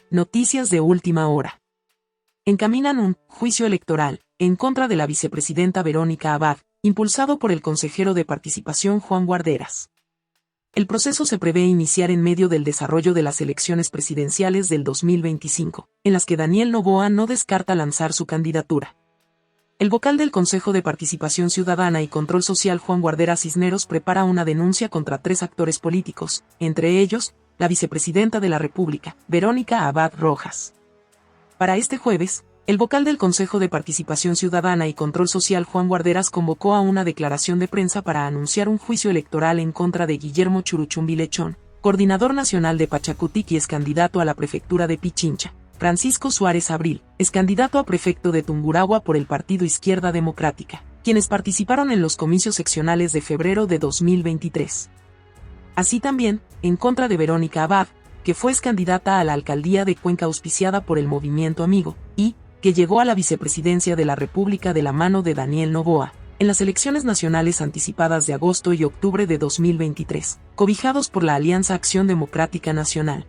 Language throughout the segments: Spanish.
Noticias de última hora. Encaminan un juicio electoral en contra de la vicepresidenta Verónica Abad, impulsado por el consejero de Participación Juan Guarderas. El proceso se prevé iniciar en medio del desarrollo de las elecciones presidenciales del 2025, en las que Daniel Noboa no descarta lanzar su candidatura. El vocal del Consejo de Participación Ciudadana y Control Social Juan Guarderas Cisneros prepara una denuncia contra 3 actores políticos, entre ellos, la vicepresidenta de la República, Verónica Abad Rojas. Para este jueves, el vocal del Consejo de Participación Ciudadana y Control Social Juan Guarderas convocó a una declaración de prensa para anunciar un juicio electoral en contra de Guillermo Churuchumbi Lechón, coordinador nacional de Pachacutic y ex candidato a la prefectura de Pichincha, Francisco Suárez Abril, ex candidato a prefecto de Tungurahua por el Partido Izquierda Democrática, quienes participaron en los comicios seccionales de febrero de 2023. Así también, en contra de Verónica Abad, que fue ex candidata a la alcaldía de Cuenca auspiciada por el Movimiento Amigo, y que llegó a la vicepresidencia de la República de la mano de Daniel Noboa, en las elecciones nacionales anticipadas de agosto y octubre de 2023, cobijados por la Alianza Acción Democrática Nacional.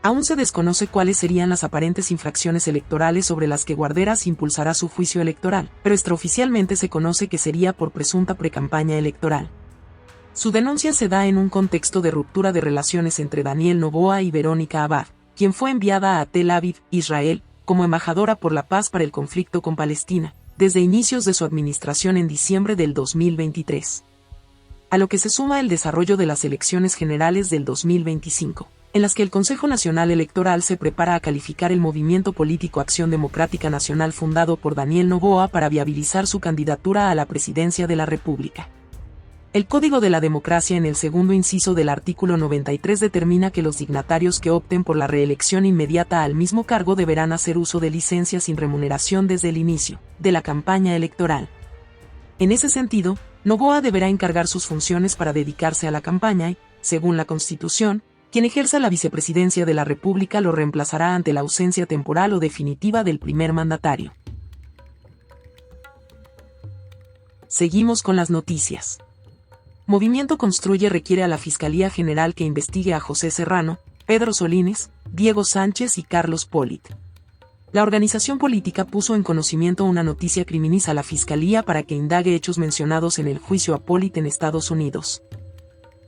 Aún se desconoce cuáles serían las aparentes infracciones electorales sobre las que Guarderas impulsará su juicio electoral, pero extraoficialmente se conoce que sería por presunta precampaña electoral. Su denuncia se da en un contexto de ruptura de relaciones entre Daniel Noboa y Verónica Abad, quien fue enviada a Tel Aviv, Israel, como embajadora por la paz para el conflicto con Palestina, desde inicios de su administración en diciembre del 2023. A lo que se suma el desarrollo de las elecciones generales del 2025, en las que el Consejo Nacional Electoral se prepara a calificar el movimiento político Acción Democrática Nacional fundado por Daniel Noboa para viabilizar su candidatura a la presidencia de la República. El Código de la Democracia en el segundo inciso del artículo 93 determina que los dignatarios que opten por la reelección inmediata al mismo cargo deberán hacer uso de licencias sin remuneración desde el inicio de la campaña electoral. En ese sentido, Noboa deberá encargar sus funciones para dedicarse a la campaña y, según la Constitución, quien ejerza la vicepresidencia de la República lo reemplazará ante la ausencia temporal o definitiva del primer mandatario. Seguimos con las noticias. Movimiento Construye requiere a la Fiscalía General que investigue a José Serrano, Pedro Solines, Diego Sánchez y Carlos Polit. La organización política puso en conocimiento una noticia criminis a la Fiscalía para que indague hechos mencionados en el juicio a Polit en Estados Unidos.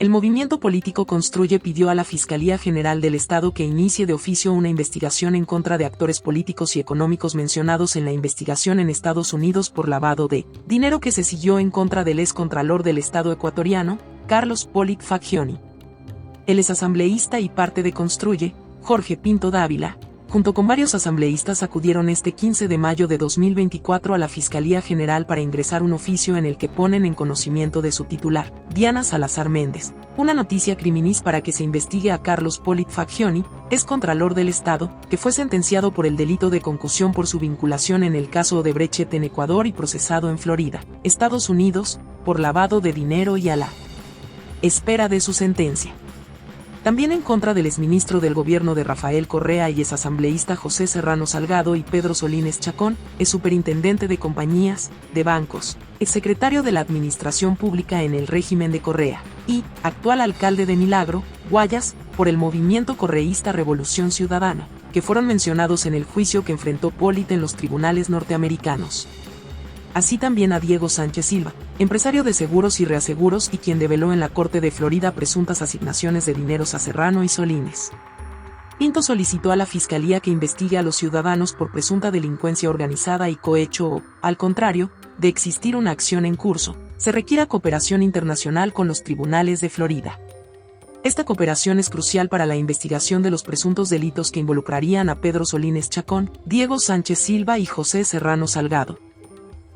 El movimiento político Construye pidió a la Fiscalía General del Estado que inicie de oficio una investigación en contra de actores políticos y económicos mencionados en la investigación en Estados Unidos por lavado de dinero que se siguió en contra del excontralor del Estado ecuatoriano, Carlos Polit Fagioni. El exasambleísta y parte de Construye, Jorge Pinto Dávila, junto con varios asambleístas acudieron este 15 de mayo de 2024 a la Fiscalía General para ingresar un oficio en el que ponen en conocimiento de su titular, Diana Salazar Méndez, una noticia criminis para que se investigue a Carlos Polit Fagioni, excontralor del Estado, que fue sentenciado por el delito de concusión por su vinculación en el caso Odebrecht en Ecuador y procesado en Florida, Estados Unidos, por lavado de dinero y a la espera de su sentencia. También en contra del exministro del gobierno de Rafael Correa y exasambleísta José Serrano Salgado y Pedro Solines Chacón, exsuperintendente de compañías, de bancos, exsecretario de la Administración Pública en el régimen de Correa, y actual alcalde de Milagro, Guayas, por el movimiento correísta Revolución Ciudadana, que fueron mencionados en el juicio que enfrentó Polit en los tribunales norteamericanos. Así también a Diego Sánchez Silva, empresario de seguros y reaseguros y quien develó en la Corte de Florida presuntas asignaciones de dineros a Serrano y Solines. Pinto solicitó a la Fiscalía que investigue a los ciudadanos por presunta delincuencia organizada y cohecho o, al contrario, de existir una acción en curso, se requiera cooperación internacional con los tribunales de Florida. Esta cooperación es crucial para la investigación de los presuntos delitos que involucrarían a Pedro Solines Chacón, Diego Sánchez Silva y José Serrano Salgado.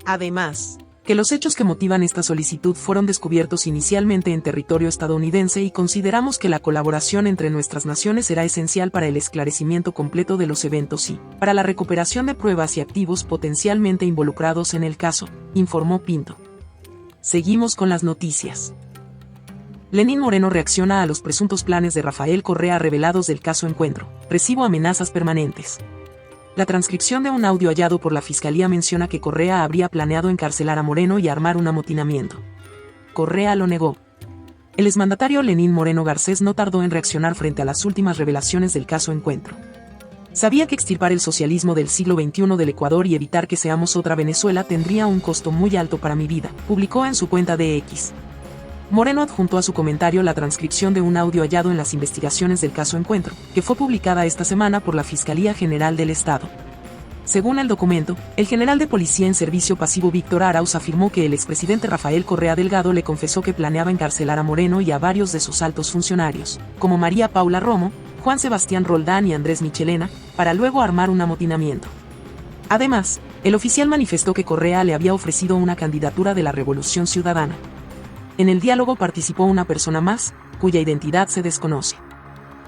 Además, que los hechos que motivan esta solicitud fueron descubiertos inicialmente en territorio estadounidense y consideramos que la colaboración entre nuestras naciones será esencial para el esclarecimiento completo de los eventos y para la recuperación de pruebas y activos potencialmente involucrados en el caso, informó Pinto. Seguimos con las noticias. Lenín Moreno reacciona a los presuntos planes de Rafael Correa revelados del caso Encuentro. Recibo amenazas permanentes. La transcripción de un audio hallado por la Fiscalía menciona que Correa habría planeado encarcelar a Moreno y armar un amotinamiento. Correa lo negó. El exmandatario Lenín Moreno Garcés no tardó en reaccionar frente a las últimas revelaciones del caso Encuentro. Sabía que extirpar el socialismo del siglo XXI del Ecuador y evitar que seamos otra Venezuela tendría un costo muy alto para mi vida, publicó en su cuenta de X. Moreno adjuntó a su comentario la transcripción de un audio hallado en las investigaciones del caso Encuentro, que fue publicada esta semana por la Fiscalía General del Estado. Según el documento, el general de policía en servicio pasivo Víctor Arauz afirmó que el expresidente Rafael Correa Delgado le confesó que planeaba encarcelar a Moreno y a varios de sus altos funcionarios, como María Paula Romo, Juan Sebastián Roldán y Andrés Michelena, para luego armar un amotinamiento. Además, el oficial manifestó que Correa le había ofrecido una candidatura de la Revolución Ciudadana. En el diálogo participó una persona más, cuya identidad se desconoce.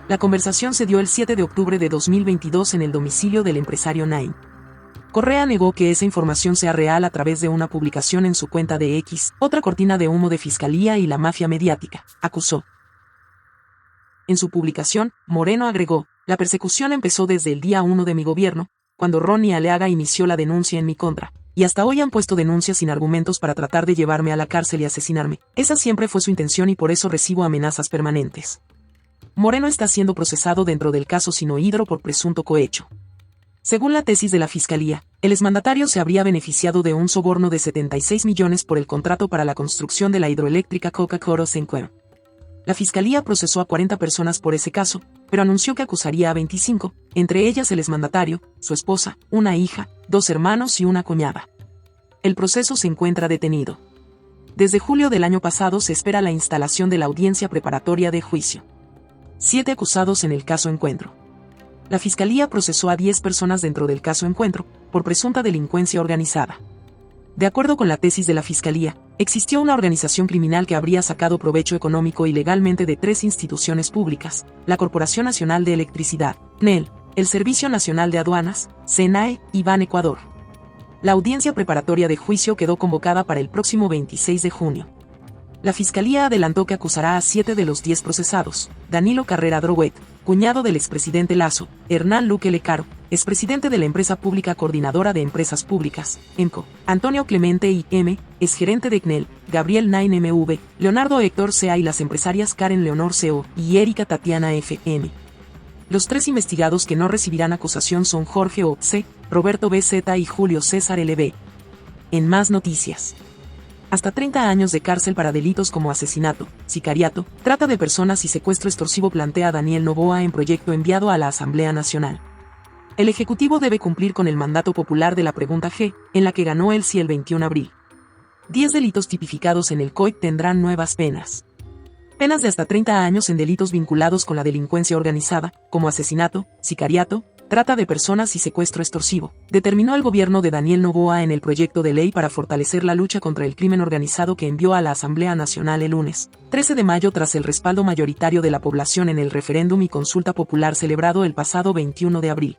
La conversación se dio el 7 de octubre de 2022 en el domicilio del empresario Naim. Correa negó que esa información sea real a través de una publicación en su cuenta de X, otra cortina de humo de Fiscalía y la mafia mediática, acusó. En su publicación, Moreno agregó, la persecución empezó desde el día 1 de mi gobierno, cuando Ronnie Aliaga inició la denuncia en mi contra, y hasta hoy han puesto denuncias sin argumentos para tratar de llevarme a la cárcel y asesinarme. Esa siempre fue su intención y por eso recibo amenazas permanentes. Moreno está siendo procesado dentro del caso Sinohidro por presunto cohecho. Según la tesis de la Fiscalía, el exmandatario se habría beneficiado de un soborno de 76 millones por el contrato para la construcción de la hidroeléctrica Coca-Cola-Sencuero. La Fiscalía procesó a 40 personas por ese caso, pero anunció que acusaría a 25, entre ellas el exmandatario, su esposa, una hija, 2 hermanos y una cuñada. El proceso se encuentra detenido. Desde julio del año pasado se espera la instalación de la audiencia preparatoria de juicio. 7 acusados en el caso Encuentro. La Fiscalía procesó a 10 personas dentro del caso Encuentro, por presunta delincuencia organizada. De acuerdo con la tesis de la Fiscalía, existió una organización criminal que habría sacado provecho económico ilegalmente de 3 instituciones públicas, la Corporación Nacional de Electricidad, NEL, el Servicio Nacional de Aduanas, SENAE, y Ban Ecuador. La audiencia preparatoria de juicio quedó convocada para el próximo 26 de junio. La Fiscalía adelantó que acusará a 7 de los 10 procesados: Danilo Carrera Drouet, cuñado del expresidente Lasso; Hernán Luque Lecaro, expresidente de la empresa pública Coordinadora de Empresas Públicas, EMCO; Antonio Clemente I.M., exgerente de CNEL; Gabriel Nain M.V., Leonardo Héctor C.A. y las empresarias Karen Leonor C.O. y Erika Tatiana F.M. Los 3 investigados que no recibirán acusación son Jorge O.C., Roberto B.Z. y Julio César L.B. En más noticias. Hasta 30 años de cárcel para delitos como asesinato, sicariato, trata de personas y secuestro extorsivo plantea Daniel Noboa en proyecto enviado a la Asamblea Nacional. El Ejecutivo debe cumplir con el mandato popular de la pregunta G, en la que ganó el sí el 21 de abril. 10 delitos tipificados en el COIP tendrán nuevas penas. Penas de hasta 30 años en delitos vinculados con la delincuencia organizada, como asesinato, sicariato, trata de personas y secuestro extorsivo, determinó el gobierno de Daniel Noboa en el proyecto de ley para fortalecer la lucha contra el crimen organizado que envió a la Asamblea Nacional el lunes, 13 de mayo, tras el respaldo mayoritario de la población en el referéndum y consulta popular celebrado el pasado 21 de abril.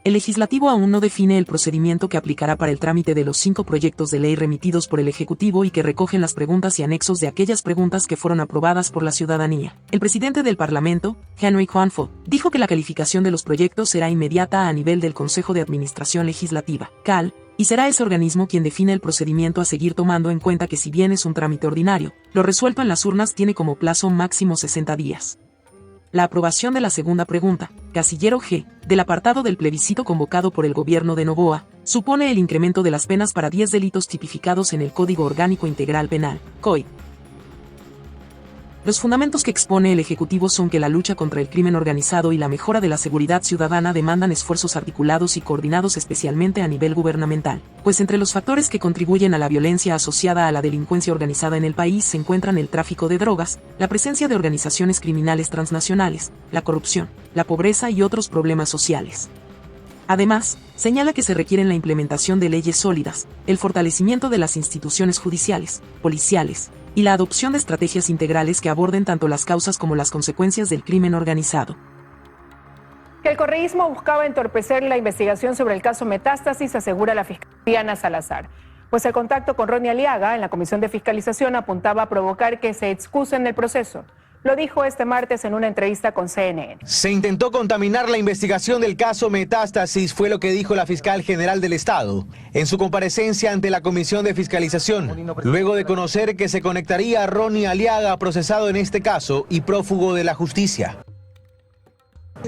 El legislativo aún no define el procedimiento que aplicará para el trámite de los 5 proyectos de ley remitidos por el Ejecutivo y que recogen las preguntas y anexos de aquellas preguntas que fueron aprobadas por la ciudadanía. El presidente del Parlamento, Henry Juanfo, dijo que la calificación de los proyectos será inmediata a nivel del Consejo de Administración Legislativa, CAL, y será ese organismo quien define el procedimiento a seguir, tomando en cuenta que si bien es un trámite ordinario, lo resuelto en las urnas tiene como plazo máximo 60 días. La aprobación de la segunda pregunta, casillero G, del apartado del plebiscito convocado por el gobierno de Noboa, supone el incremento de las penas para 10 delitos tipificados en el Código Orgánico Integral Penal, COI. Los fundamentos que expone el Ejecutivo son que la lucha contra el crimen organizado y la mejora de la seguridad ciudadana demandan esfuerzos articulados y coordinados, especialmente a nivel gubernamental, pues entre los factores que contribuyen a la violencia asociada a la delincuencia organizada en el país se encuentran el tráfico de drogas, la presencia de organizaciones criminales transnacionales, la corrupción, la pobreza y otros problemas sociales. Además, señala que se requiere la implementación de leyes sólidas, el fortalecimiento de las instituciones judiciales, policiales, y la adopción de estrategias integrales que aborden tanto las causas como las consecuencias del crimen organizado. Que el correísmo buscaba entorpecer la investigación sobre el caso Metástasis, asegura la fiscal Diana Salazar. Pues el contacto con Ronnie Aliaga en la Comisión de Fiscalización apuntaba a provocar que se excusen del proceso. Lo dijo este martes en una entrevista con CNN. Se intentó contaminar la investigación del caso Metástasis, fue lo que dijo la fiscal general del Estado en su comparecencia ante la Comisión de Fiscalización, luego de conocer que se conectaría a Ronnie Aliaga, procesado en este caso y prófugo de la justicia.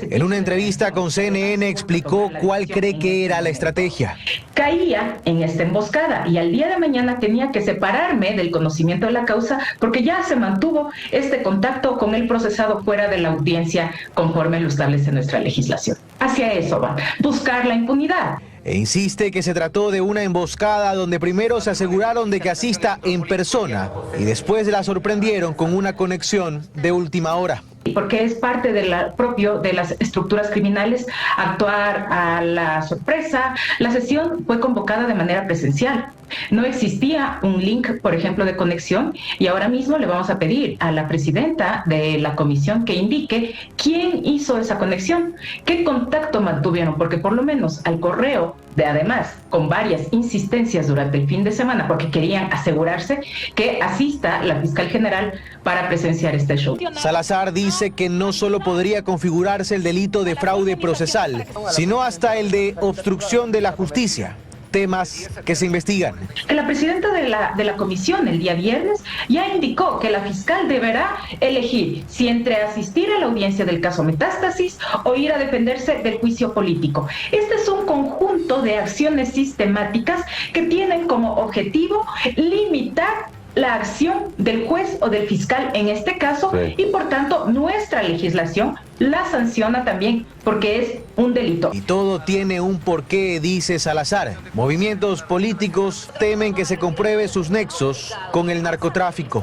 En una entrevista con CNN explicó cuál cree que era la estrategia. Caía en esta emboscada y al día de mañana tenía que separarme del conocimiento de la causa porque ya se mantuvo este contacto con el procesado fuera de la audiencia conforme lo establece nuestra legislación. Hacia eso va, buscar la impunidad. E insiste que se trató de una emboscada donde primero se aseguraron de que asista en persona y después la sorprendieron con una conexión de última hora. Porque es parte propio de las estructuras criminales actuar a la sorpresa. La sesión fue convocada de manera presencial. No existía un link, por ejemplo, de conexión, y ahora mismo le vamos a pedir a la presidenta de la comisión que indique quién hizo esa conexión, qué contacto mantuvieron, porque por lo menos al correo, además con varias insistencias durante el fin de semana, porque querían asegurarse que asista la fiscal general para presenciar este show. Salazar dice que no solo podría configurarse el delito de fraude procesal, sino hasta el de obstrucción de la justicia. Temas que se investigan. Que la presidenta de la comisión el día viernes ya indicó que la fiscal deberá elegir si entre asistir a la audiencia del caso Metástasis o ir a defenderse del juicio político. Este es un conjunto de acciones sistemáticas que tienen como objetivo limitar la acción del juez o del fiscal en este caso, sí. Y por tanto nuestra legislación la sanciona también porque es un delito. Y todo tiene un porqué, dice Salazar. Movimientos políticos temen que se compruebe sus nexos con el narcotráfico.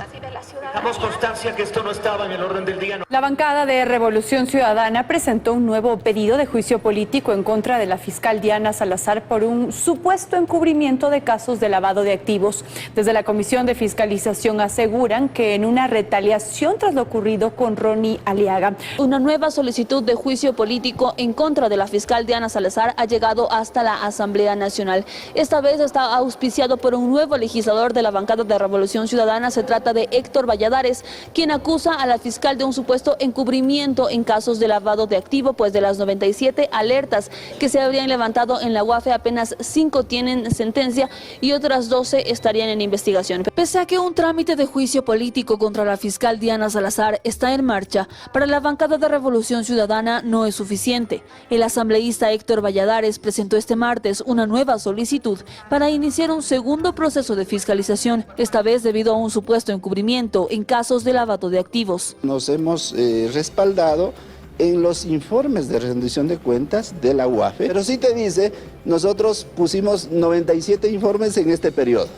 Damos constancia que esto no estaba en el orden del día. La bancada de Revolución Ciudadana presentó un nuevo pedido de juicio político en contra de la fiscal Diana Salazar por un supuesto encubrimiento de casos de lavado de activos. Desde la Comisión de Fiscalización aseguran que en una retaliación tras lo ocurrido con Ronnie Aliaga. Una nueva solicitud de juicio político en contra de la fiscal Diana Salazar ha llegado hasta la Asamblea Nacional. Esta vez está auspiciado por un nuevo legislador de la bancada de Revolución Ciudadana. Se trata de Héctor Valladares, quien acusa a la fiscal de un supuesto encubrimiento en casos de lavado de activo, pues de las 97 alertas que se habrían levantado en la UAFE, apenas 5 tienen sentencia y otras 12 estarían en investigación. Pese a que un trámite de juicio político contra la fiscal Diana Salazar está en marcha, para la bancada de Revolución Ciudadana no es suficiente. El asambleísta Héctor Valladares presentó este martes una nueva solicitud para iniciar un segundo proceso de fiscalización, esta vez debido a un supuesto encubrimiento en casos de lavado de activos. Nos hemos respaldado en los informes de rendición de cuentas de la UAFE, pero sí te dice, nosotros pusimos 97 informes en este periodo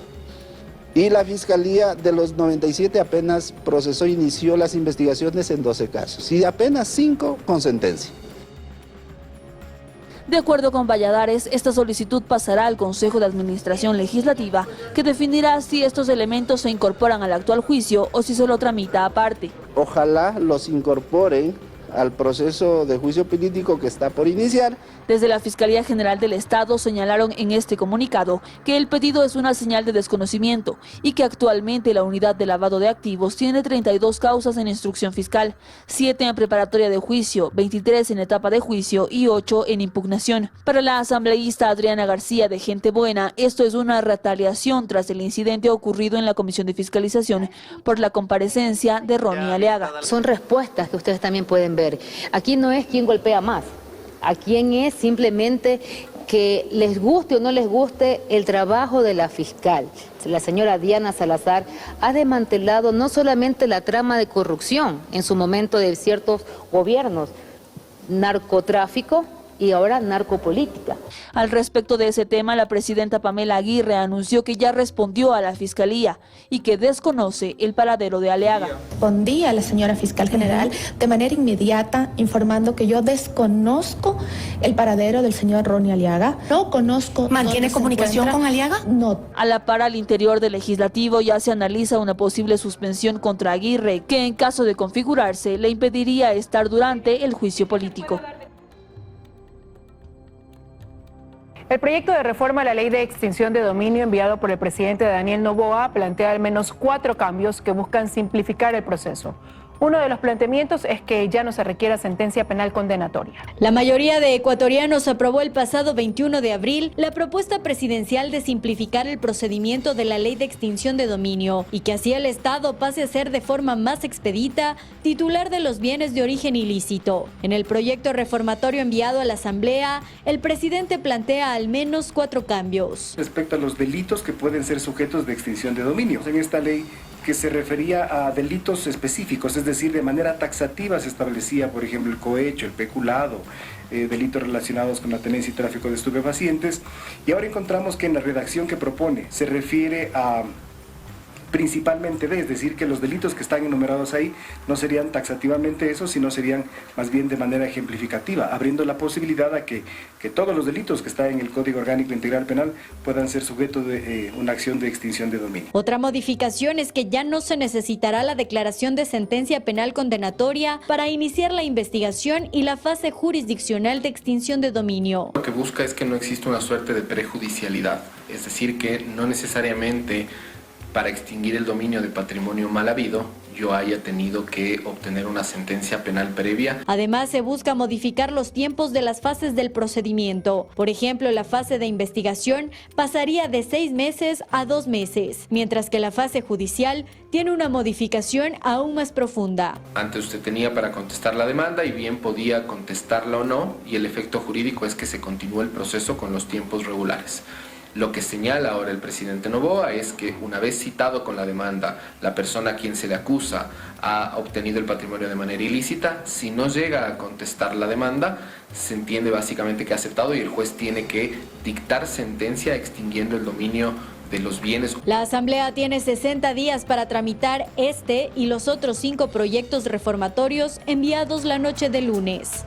y la Fiscalía de los 97 apenas inició las investigaciones en 12 casos y apenas 5 con sentencia. De acuerdo con Valladares, esta solicitud pasará al Consejo de Administración Legislativa, que definirá si estos elementos se incorporan al actual juicio o si se lo tramita aparte. Ojalá los incorporen al proceso de juicio político que está por iniciar. Desde la Fiscalía General del Estado señalaron en este comunicado que el pedido es una señal de desconocimiento y que actualmente la unidad de lavado de activos tiene 32 causas en instrucción fiscal, 7 en preparatoria de juicio, 23 en etapa de juicio y 8 en impugnación. Para la asambleísta Adriana García de Gente Buena, esto es una retaliación tras el incidente ocurrido en la Comisión de Fiscalización por la comparecencia de Ronnie Aliaga. Son respuestas que ustedes también pueden ver. Aquí no es quién golpea más. A quién es simplemente que les guste o no les guste el trabajo de la fiscal. La señora Diana Salazar ha desmantelado no solamente la trama de corrupción en su momento de ciertos gobiernos, narcotráfico y ahora narcopolítica. Al respecto de ese tema, la presidenta Pamela Aguirre anunció que ya respondió a la Fiscalía y que desconoce el paradero de Aliaga. Respondí a la señora fiscal general de manera inmediata informando que yo desconozco el paradero del señor Ronnie Aliaga. No conozco. ¿Mantiene comunicación con Aliaga? No. A la par, al interior del Legislativo ya se analiza una posible suspensión contra Aguirre, que en caso de configurarse le impediría estar durante el juicio político. El proyecto de reforma a la ley de extinción de dominio enviado por el presidente Daniel Noboa plantea al menos 4 cambios que buscan simplificar el proceso. Uno de los planteamientos es que ya no se requiera sentencia penal condenatoria. La mayoría de ecuatorianos aprobó el pasado 21 de abril la propuesta presidencial de simplificar el procedimiento de la ley de extinción de dominio y que así el Estado pase a ser de forma más expedita titular de los bienes de origen ilícito. En el proyecto reformatorio enviado a la Asamblea, el presidente plantea al menos 4 cambios. Respecto a los delitos que pueden ser sujetos de extinción de dominio, en esta ley que se refería a delitos específicos, es decir, de manera taxativa se establecía, por ejemplo, el cohecho, el peculado, delitos relacionados con la tenencia y tráfico de estupefacientes, y ahora encontramos que en la redacción que propone se refiere a principalmente es decir, que los delitos que están enumerados ahí no serían taxativamente eso, sino serían más bien de manera ejemplificativa, abriendo la posibilidad a que todos los delitos que están en el Código Orgánico Integral Penal puedan ser sujetos de una acción de extinción de dominio. Otra modificación es que ya no se necesitará la declaración de sentencia penal condenatoria para iniciar la investigación y la fase jurisdiccional de extinción de dominio. Lo que busca es que no exista una suerte de prejudicialidad, es decir, que no necesariamente para extinguir el dominio de patrimonio mal habido, yo haya tenido que obtener una sentencia penal previa. Además, se busca modificar los tiempos de las fases del procedimiento. Por ejemplo, la fase de investigación pasaría de 6 meses a 2 meses, mientras que la fase judicial tiene una modificación aún más profunda. Antes usted tenía para contestar la demanda y bien podía contestarla o no, y el efecto jurídico es que se continúa el proceso con los tiempos regulares. Lo que señala ahora el presidente Noboa es que una vez citado con la demanda, la persona a quien se le acusa ha obtenido el patrimonio de manera ilícita, si no llega a contestar la demanda, se entiende básicamente que ha aceptado y el juez tiene que dictar sentencia extinguiendo el dominio de los bienes. La Asamblea tiene 60 días para tramitar este y los otros 5 proyectos reformatorios enviados la noche del lunes.